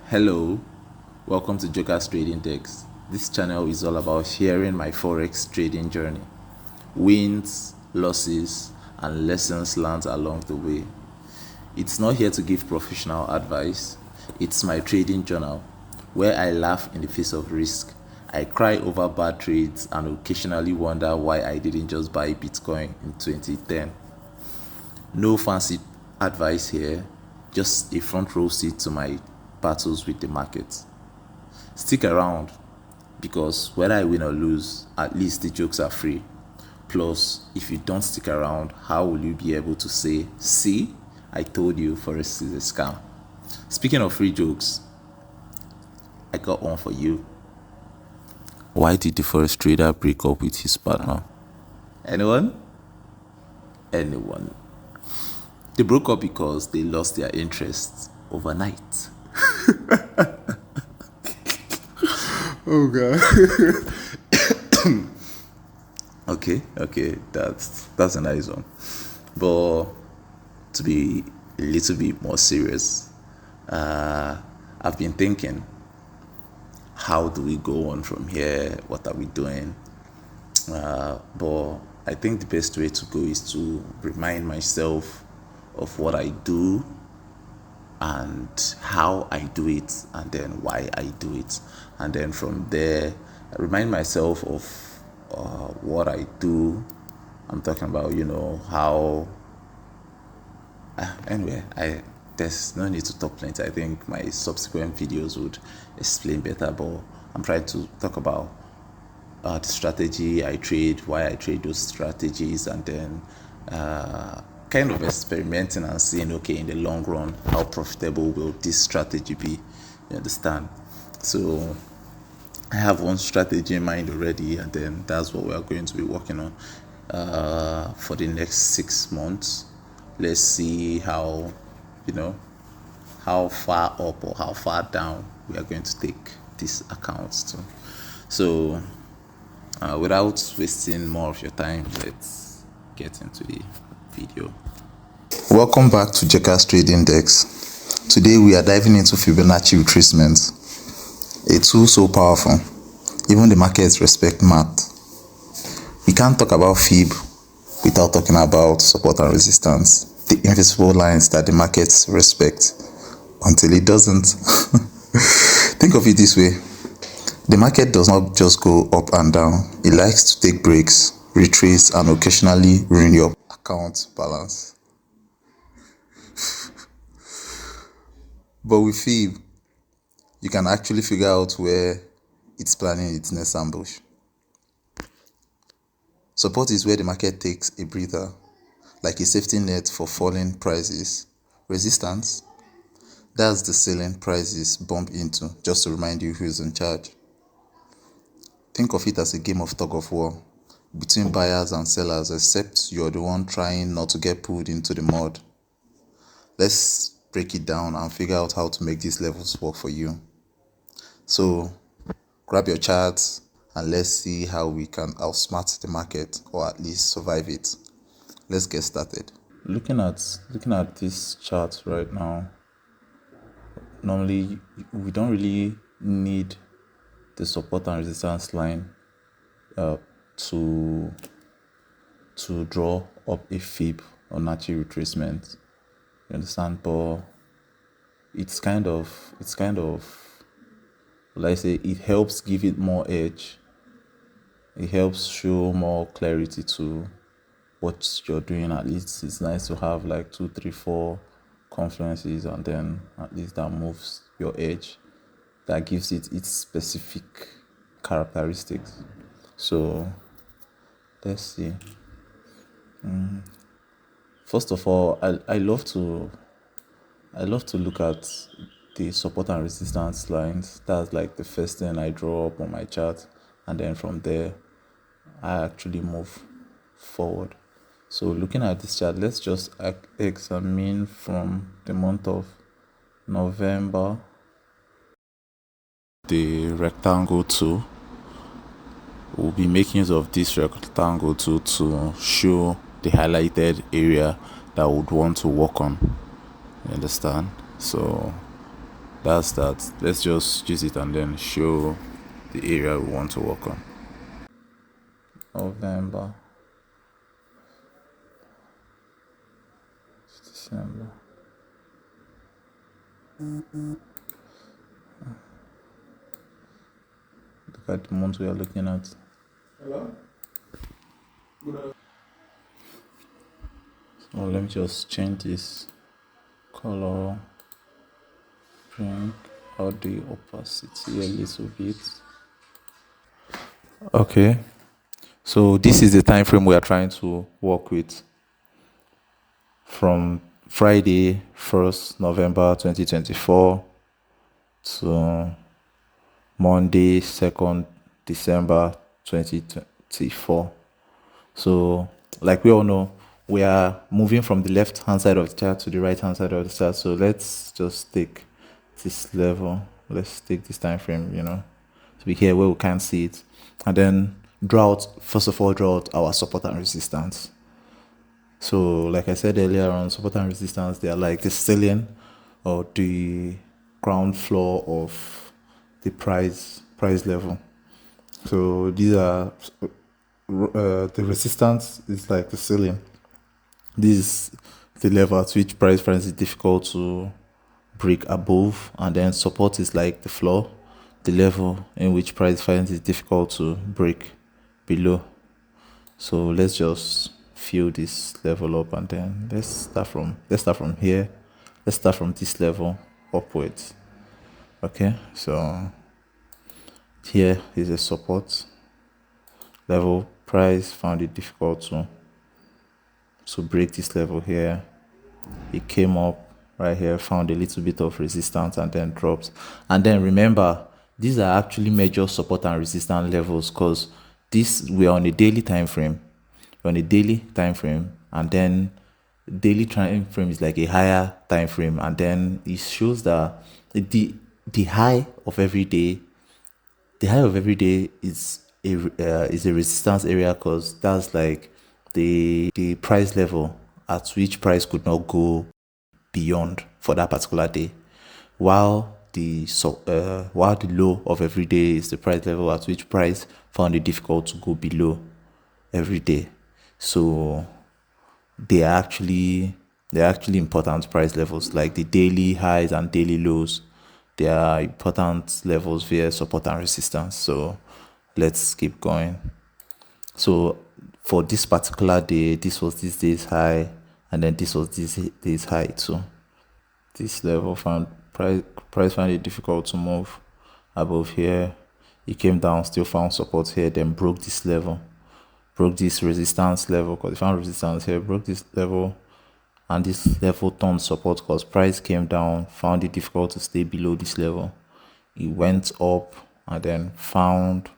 Hello, welcome to Joker's Trading Decks. This channel is all about sharing my Forex trading journey, wins, losses, and lessons learned along the way. It's not here to give professional advice, it's my trading journal where I laugh in the face of risk. I cry over bad trades and occasionally wonder why I didn't just buy Bitcoin in 2010. No fancy advice here, just a front row seat to my battles with the market. Stick around because whether I win or lose, at least the jokes are free. Plus, if you don't stick around, how will you be able to say, see, I told you Forex is a scam? Speaking of free jokes, I got one for you. Why did the Forex trader break up with his partner? Anyone? Anyone? They broke up because they lost their interests overnight. Oh god. Okay, that's a nice one. But to be a little bit more serious, I've been thinking, how do we go on from here? What are we doing? But I think the best way to go is to remind myself of what I do and how I do it, and then why I do it, and then from there I remind myself of what I do. I'm talking about, how. Anyway, there's no need to talk plenty. I think my subsequent videos would explain better, but I'm trying to talk about the strategy I trade, why I trade those strategies, and then kind of experimenting and seeing, okay, in the long run, how profitable will this strategy be? You understand? So I have one strategy in mind already, and then that's what we are going to be working on for the next 6 months. Let's see how far up or how far down we are going to take these accounts to. So without wasting more of your time, let's get into the video. Welcome back to Joker's Trading Decks. Today we are diving into Fibonacci retracement, a tool so powerful, even the markets respect math. We can't talk about Fib without talking about support and resistance, the invisible lines that the markets respect until it doesn't. Think of it this way. The market does not just go up and down. It likes to take breaks, retrace, and occasionally ruin your account balance. But with Fib, you can actually figure out where it's planning its next ambush. Support is where the market takes a breather, like a safety net for falling prices. Resistance, that's the ceiling prices bump into, just to remind you who's in charge. Think of it as a game of tug of war between buyers and sellers, except you're the one trying not to get pulled into the mud. Let's break it down and figure out how to make these levels work for you. So grab your charts and let's see how we can outsmart the market, or at least survive it. Let's get started. Looking at this chart right now, normally we don't really need the support and resistance line to draw up a Fib or natural retracement. You understand? But it's kind of like I say, it helps give it more edge. It helps show more clarity to what you're doing. At least it's nice to have like 2, 3, 4 confluences, and then at least that moves your edge, that gives it its specific characteristics. So let's see. First of all, I love to look at the support and resistance lines. That's like the first thing I draw up on my chart, and then from there I actually move forward. So looking at this chart, let's just examine from the month of November. The rectangle tool, we'll be making use of this rectangle tool to show the highlighted area that I would want to work on. You understand? So That's that. Let's just use it and then show the area we want to work on. November, December. Look at the month we are looking at. So let me just change this color, bring out the opacity a little bit. Okay, so this is the time frame we are trying to work with, from Friday 1st November 2024 to Monday 2nd December 2024. So like we all know, we are moving from the left hand side of the chart to the right hand side of the chart. So let's just take this level, let's take this time frame, to be here where we can't see it, and then draw out, first of all, draw out our support and resistance. So like I said earlier on, support and resistance, they are like the ceiling or the ground floor of the price level. So these are the resistance is like the ceiling. This is the level at which price finds it difficult to break above, and then support is like the floor, the level in which price finds it difficult to break below. So let's just fill this level up, and then let's start from here. Let's start from this level upwards. Okay, so here is a support level. Price found it difficult to break this level here. It came up right here, found a little bit of resistance, and then drops. And then remember, these are actually major support and resistance levels, because we're on a daily time frame. We're on a daily time frame, and then daily time frame is like a higher time frame, and then it shows that the high of every day, is a resistance area, because that's like the price level at which price could not go beyond for that particular day, while the low of every day is the price level at which price found it difficult to go below every day. So they are actually important price levels, like the daily highs and daily lows. They are important levels via support and resistance. So let's keep going. So for this particular day, this was this day's high, and then this was this day's high too. This level found price found it difficult to move above here. It came down, still found support here, then broke this level, broke this resistance level, because it found resistance here, broke this level, and this level turned support because price came down, found it difficult to stay below this level. It went up and then found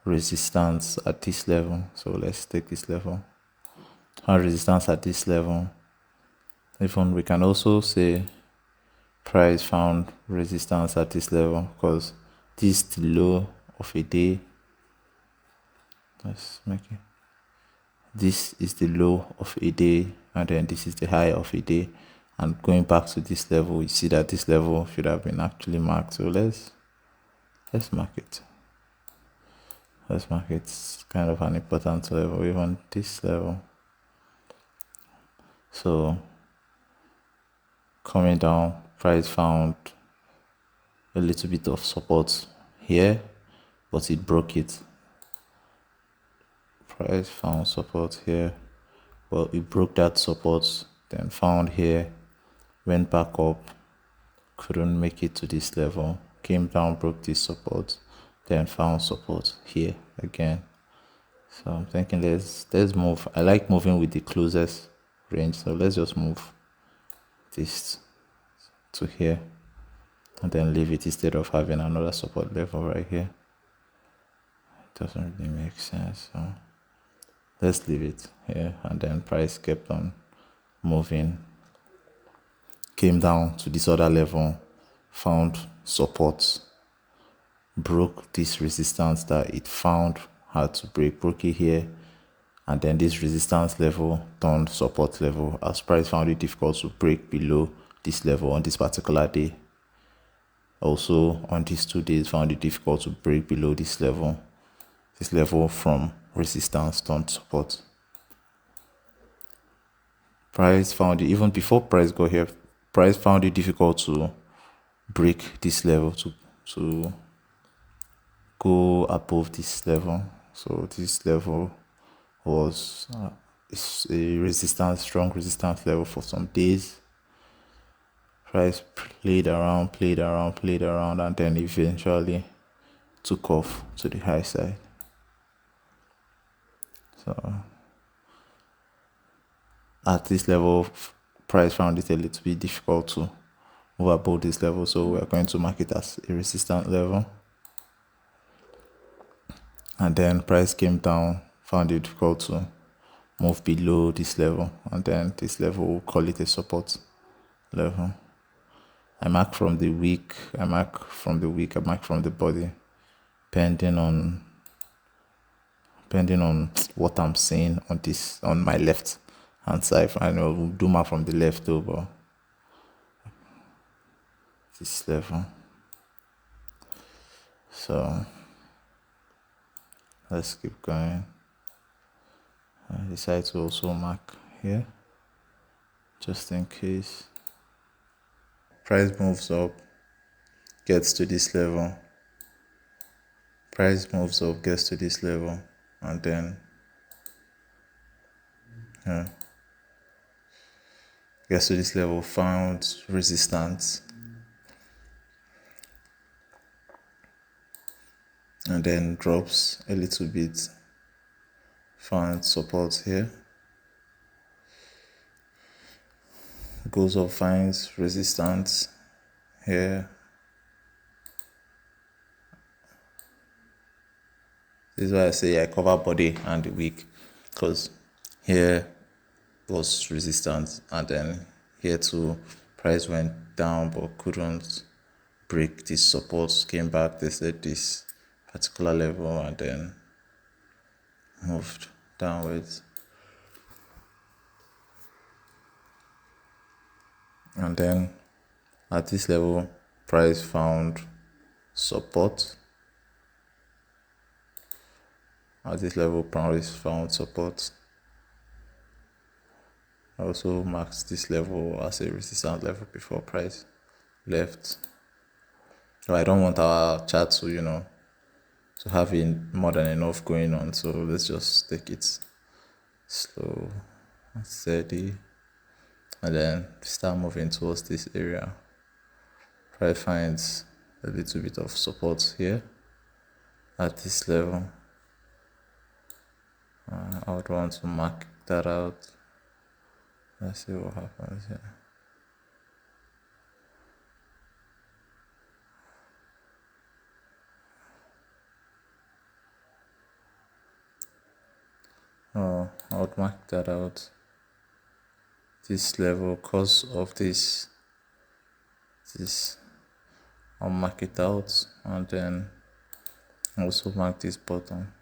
resistance at this level. So let's take this level. Found resistance at this level. Even we can also say price found resistance at this level, because this is the low of a day. Let's make it. This is the low of a day, and then this is the high of a day. And going back to this level, you see that this level should have been actually marked. So let's mark it. Let's mark it. It's kind of an important level, even this level. So coming down, price found a little bit of support here, but it broke it. Price found support here, well, it broke that support, then found here, went back up, couldn't make it to this level, came down, broke this support, then found support here again. So I'm thinking let's move. I like moving with the closest range, so let's just move this to here and then leave it, instead of having another support level right here. It doesn't really make sense, so let's leave it here. And then price kept on moving, came down to this other level, found support, broke this resistance that it found had to break, broke it here, and then this resistance level turned support level, as price found it difficult to break below this level on this particular day. Also on these 2 days found it difficult to break below this level. This level from resistance turned support. Price found it, even before price got here, price found it difficult to break this level, to go above this level. So this level was is a resistance, strong resistance level for some days. Price played around, and then eventually took off to the high side. So at this level, price found it a little bit difficult to move above this level, so we're going to mark it as a resistance level. And then price came down, found it difficult to move below this level, and then this level, we'll call it a support level. I mark from the week, I mark from the body, depending on what I'm seeing on my left hand side. I know we'll do mark from the left over this level. So let's keep going. I decide to also mark here, just in case. Price moves up, gets to this level. Price moves up, gets to this level, and then gets to this level, found resistance, and then drops a little bit, found support here, goes up, finds resistance here. This is why I say I cover body and the week, because here was resistance, and then here too price went down but couldn't break this support, came back, they said this particular level, and then moved downwards. And then at this level, price found support. At this level, price found support. I also marked this level as a resistance level before price left. So I don't want our chart to, to have more than enough going on. So let's just take it slow and steady, and then start moving towards this area. Price finds a little bit of support here at this level. I would want to mark that out. Let's see what happens here. I would mark that out. This level, cause of this, I'll mark it out, and then also mark this button.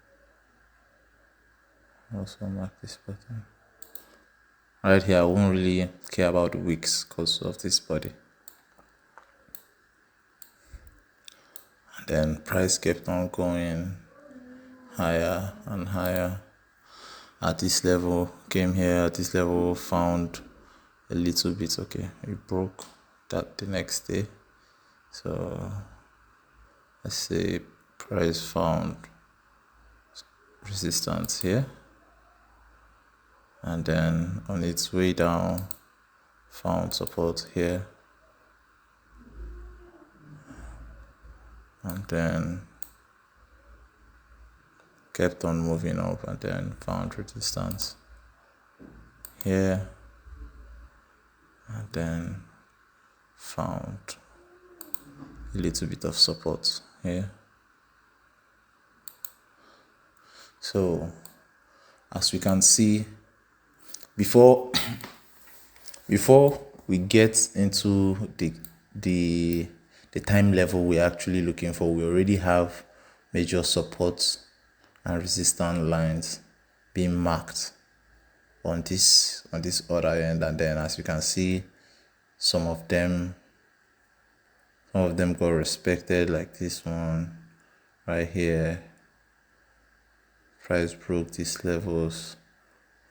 Right here, I won't really care about the wicks because of this body. And then price kept on going higher and higher. At this level, came here at this level, found a little bit, okay, it broke that the next day. So let's say price found resistance here, and then on its way down found support here, and then kept on moving up, and then found resistance here, and then found a little bit of support here. So as we can see, before we get into the time level we're actually looking for, we already have major supports and resistance lines being marked on this other end, and then as you can see, some of them Some of them got respected, like this one right here. Price broke these levels,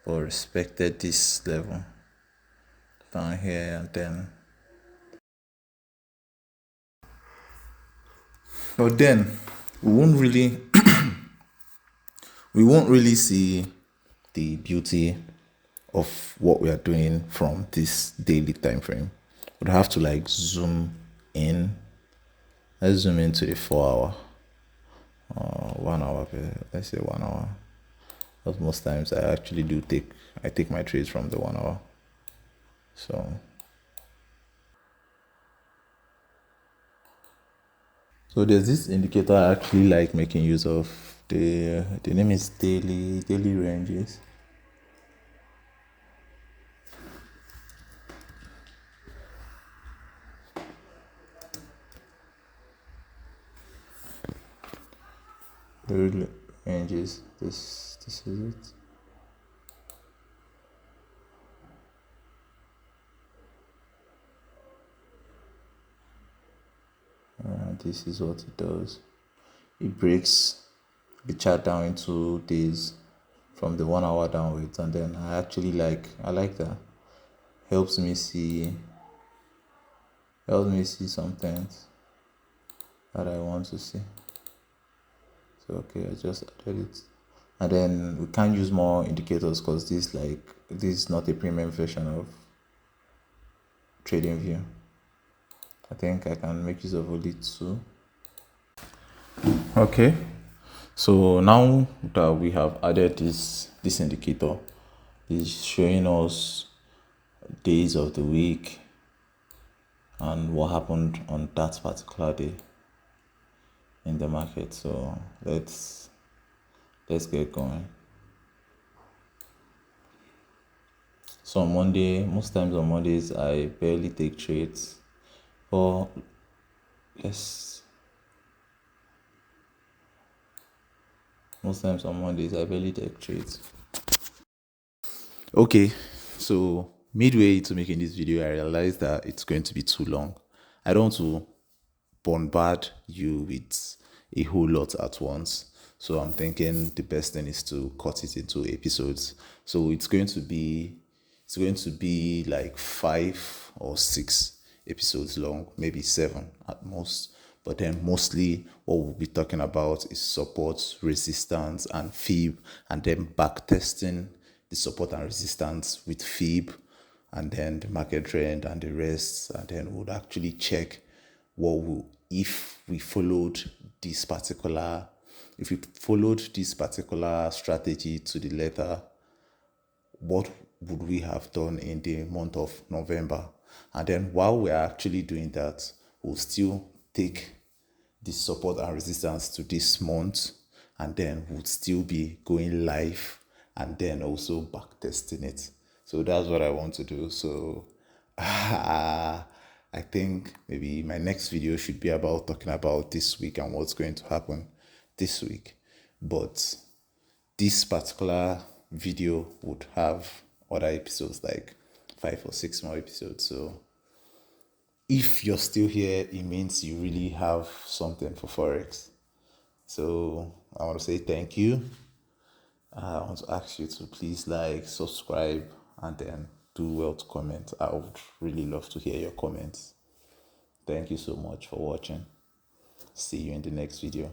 but respected this level down here, and then. But then we won't really we won't really see the beauty of what we are doing from this daily time frame. We'd have to like zoom in. Let's zoom into the 4 hour, 1 hour. Let's say 1 hour. Because most times I take my trades from the 1 hour. So there's this indicator I actually like making use of. The name is daily ranges. Daily ranges. This is it. This is what it does. It breaks the chart down into days from the 1 hour downwards, and then I like that. Helps me see some things that I want to see. So okay, I just added it. And then we can't use more indicators because this is not a premium version of TradingView. I think I can make use of only two. Okay, so now that we have added this indicator, is showing us days of the week and what happened on that particular day in the market. So let's get going. So on Monday, most times on Mondays I barely take trades, but most times on Mondays I barely take trades. Okay, so midway to making this video, I realized that it's going to be too long. I don't want to bombard you with a whole lot at once. So I'm thinking the best thing is to cut it into episodes. So it's going to be like 5 or 6 episodes long, maybe 7 at most. But then mostly what we'll be talking about is support, resistance, and fib, and then back testing the support and resistance with fib, and then the market trend and the rest, and then we'll actually check if we followed this particular strategy to the letter, what would we have done in the month of November. And then while we're actually doing that, we'll still take the support and resistance to this month, and then we'll still be going live and then also back testing it. So that's what I want to do. So I think maybe my next video should be about talking about this week and what's going to happen this week. But this particular video would have other episodes, like 5 or 6 more episodes. So if you're still here, it means you really have something for Forex. So I want to say thank you. I want to ask you to please like, subscribe, and then do well to comment. I would really love to hear your comments. Thank you so much for watching. See you in the next video.